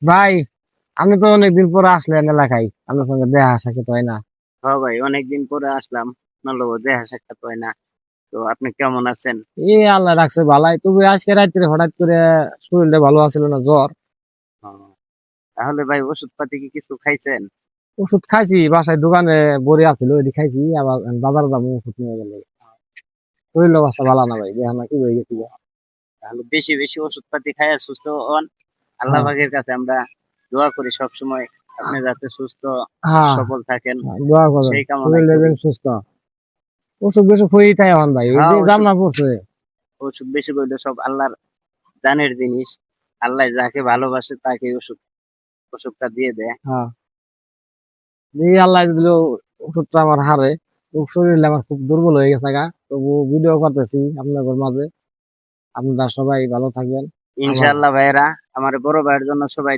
ভাই, আপনি তো অনেকদিন পরে আসলেন এলাকায়, আপনার সঙ্গে দেখা সাক্ষাৎ হয় না। হ্যাঁ ভাই, অনেকদিন পরে আসলাম। নলব দেখা সাক্ষাৎ হয় না। তো আপনি কেমন আছেন? এই আল্লাহ রাখছে ভালাই, তবে আজকে রাত্রে হঠাৎ করে শরীরটা ভালো আছিল না, জ্বর। ও, তাহলে ভাই ওষুধ পাতি কি কিছু খাইছেন? ওষুধ খাইছি, বাসায় দোকানে বড়ি আছিল ওইটি খাইছি, আবার বাজার যাবো ওষুধ নিয়ে গেলে। শরীর অবস্থা ভালো না ভাই, দেখা না কি হয়ে গেছি। তাহলে বেশি বেশি ওষুধ পাতি খাইয়া সুস্থ হন। আল্লাহ হ্যাঁ, পাকের কাছে আমরা দোয়া করি সব সময় আপনি যাতে সুস্থ হ্যাঁ, সবল থাকেন, দোয়া করেন, সেই কামনাই শরীর করি। যেন সুস্থ। অসুখ বিসুখ হয়েই থাকে এখন ভাই, এই হ্যাঁ, যে ওষুধ জামনা পড়ছে। ওষুধ বেশি করলে সব আল্লাহর দানের জিনিস। আল্লাহ যাকে ভালোবাসে তাকে ওষুধটা দিয়ে দেয়। হ্যাঁ, এই আল্লাহ দিল ওষুধটা আমার হারে। তো শরীর আমার খুব দুর্বল হয়ে গেছে গা, তবু ভিডিও করতেছি আপনাদের মাঝে। আপনারা সবাই ভালো থাকবেন। আমার ইনশাআল্লাহ ভাইয়েরা, আমার বড় ভাইয়ের জন্য সবাই